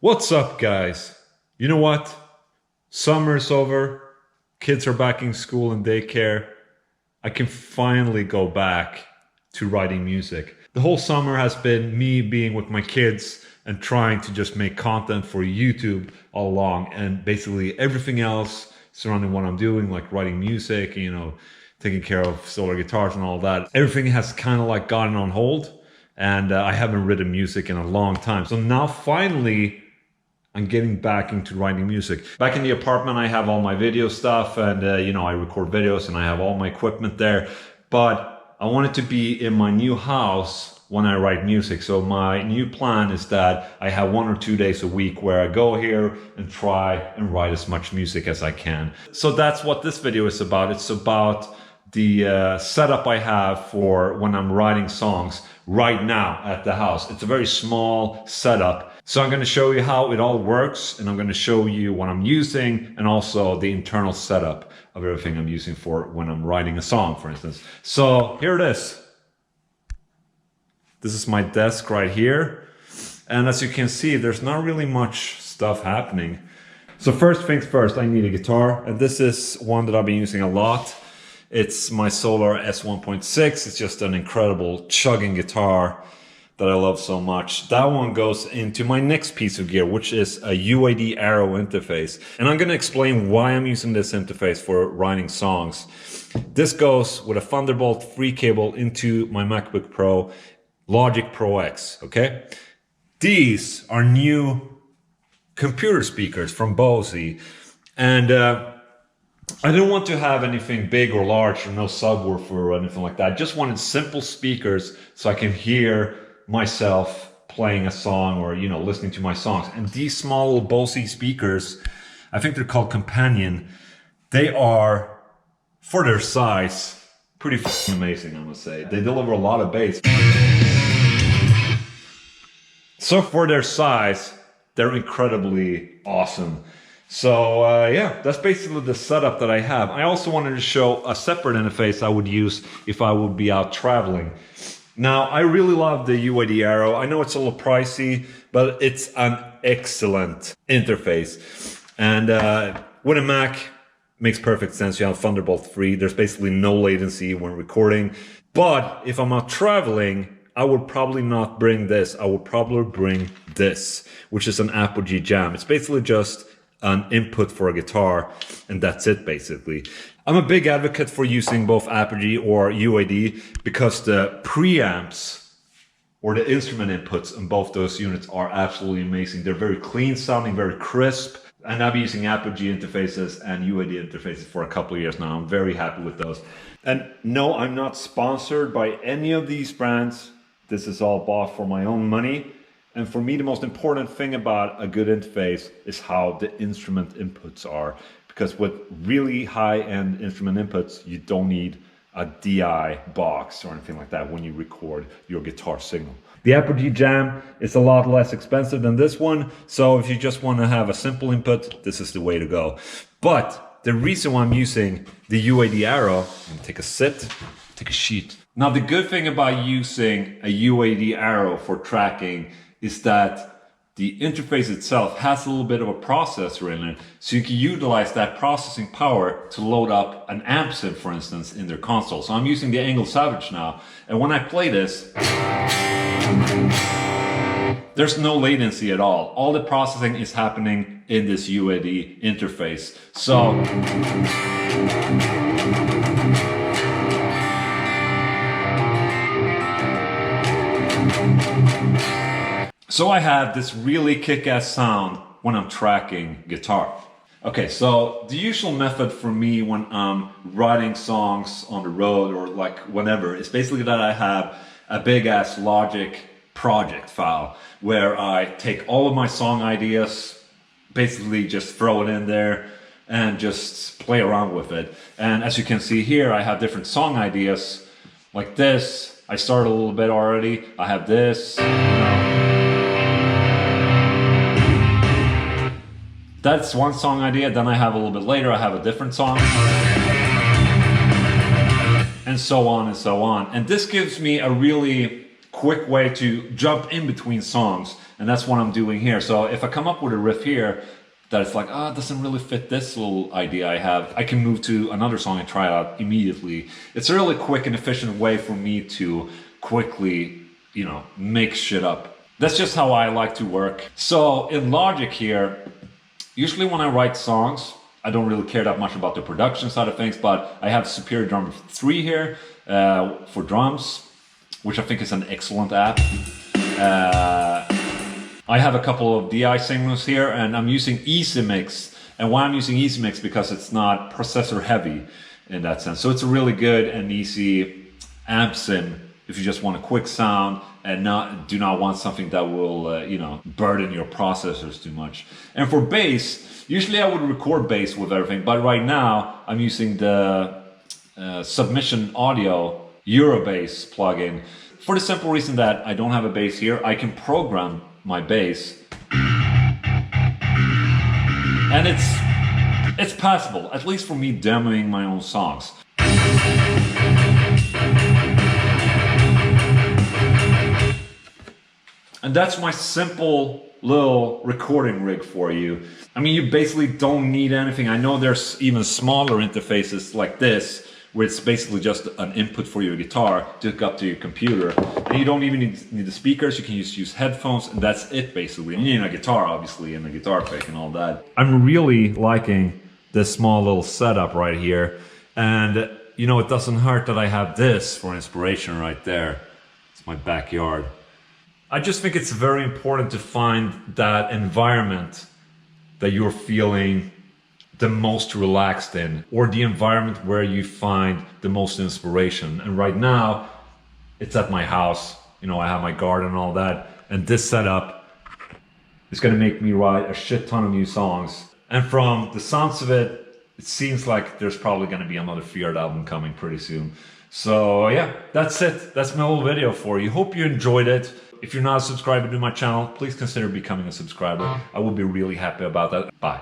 What's up, guys? You know what? Summer's over, kids are back in school and daycare. I can finally go back to writing music. The whole summer has been me being with my kids and trying to just make content for YouTube all along, and basically everything else surrounding what I'm doing, like writing music, taking care of solar guitars and all that. Everything has kind of like gotten on hold, and I haven't written music in a long time. So now finally I'm getting back into writing music. Back in the apartment, I have all my video stuff, and I record videos and I have all my equipment there. But I want it to be in my new house when I write music. So my new plan is that I have 1 or 2 days a week where I go here and try and write as much music as I can. So that's what this video is about. It's about the setup I have for when I'm writing songs right now at the house. It's a very small setup. So I'm going to show you how it all works, and I'm going to show you what I'm using and also the internal setup of everything I'm using for when I'm writing a song, for instance. So here it is. This is my desk right here. And as you can see, there's not really much stuff happening. So first things first, I need a guitar. And this is one that I've been using a lot. It's my Solar S1.6. It's just an incredible chugging guitar that I love so much. That one goes into my next piece of gear, which is a UAD Arrow interface. And I'm gonna explain why I'm using this interface for writing songs. This goes with a Thunderbolt 3 cable into my MacBook Pro, Logic Pro X, okay? These are new computer speakers from Bose. And I didn't want to have anything big or large, or no subwoofer or anything like that. I just wanted simple speakers so I can hear myself playing a song or listening to my songs. And these small little Bose speakers, I think they're called Companion, they are, for their size, pretty fucking amazing, I must say. They deliver a lot of bass. So for their size, they're incredibly awesome. So yeah, that's basically the setup that I have. I also wanted to show a separate interface I would use if I would be out traveling. Now, I really love the UAD Arrow. I know it's a little pricey, but it's an excellent interface. And with a Mac, makes perfect sense. You have Thunderbolt 3. There's basically no latency when recording. But if I'm out traveling, I would probably not bring this. I would probably bring this, which is an Apogee Jam. It's basically just an input for a guitar, and that's it basically. I'm a big advocate for using both Apogee or UAD because the preamps or the instrument inputs on both those units are absolutely amazing. They're very clean sounding, very crisp, and I've been using Apogee interfaces and UAD interfaces for a couple of years now. I'm very happy with those. And no, I'm not sponsored by any of these brands. This is all bought for my own money. And for me, the most important thing about a good interface is how the instrument inputs are. Because with really high-end instrument inputs, you don't need a DI box or anything like that when you record your guitar signal. The Apogee Jam is a lot less expensive than this one. So if you just want to have a simple input, this is the way to go. But the reason why I'm using the UAD Arrow, I'm gonna take a sit, take a sheet. Now, the good thing about using a UAD Arrow for tracking is that the interface itself has a little bit of a processor in it, so you can utilize that processing power to load up an amp sim, for instance, in their console. So I'm using the Englund Savage now, and when I play this, there's no latency at all. All the processing is happening in this UAD interface. So I have this really kick-ass sound when I'm tracking guitar. Okay, so the usual method for me when I'm writing songs on the road or like whenever is basically that I have a big-ass Logic project file where I take all of my song ideas, basically just throw it in there and just play around with it. And as you can see here, I have different song ideas like this. I started a little bit already. I have this, That's one song idea. Then I have a little bit later, I have a different song. And so on and so on. And this gives me a really quick way to jump in between songs And that's what I'm doing here. So if I come up with a riff here that it's like, it doesn't really fit this little idea I have, I can move to another song and try it out immediately. It's a really quick and efficient way for me to quickly, make shit up. That's just how I like to work. So in Logic here, usually when I write songs, I don't really care that much about the production side of things, but I have Superior Drummer 3 here for drums, which I think is an excellent app. I have a couple of DI signals here, and I'm using Easy Mix. And why I'm using Easy Mix? Because it's not processor heavy in that sense. So it's a really good and easy amp sim if you just want a quick sound and do not want something that will, burden your processors too much. And for bass, usually I would record bass with everything, but right now I'm using the Submission Audio Eurobass plugin for the simple reason that I don't have a bass here. I can program my bass, and it's passable, at least for me demoing my own songs. And that's my simple little recording rig for you. I mean, you basically don't need anything. I know there's even smaller interfaces like this, where it's basically just an input for your guitar to hook up to your computer. And you don't even need the speakers, you can just use headphones, and that's it basically. And you need a guitar, obviously, and a guitar pick and all that. I'm really liking this small little setup right here. And it doesn't hurt that I have this for inspiration right there. It's my backyard. I just think it's very important to find that environment that you're feeling the most relaxed in, or the environment where you find the most inspiration. And right now, it's at my house. I have my garden and all that. And this setup is gonna make me write a shit ton of new songs. And from the sounds of it, it seems like there's probably gonna be another Feared album coming pretty soon. So yeah, that's it. That's my little video for you. Hope you enjoyed it. If you're not a subscriber to my channel, please consider becoming a subscriber. I would be really happy about that. Bye.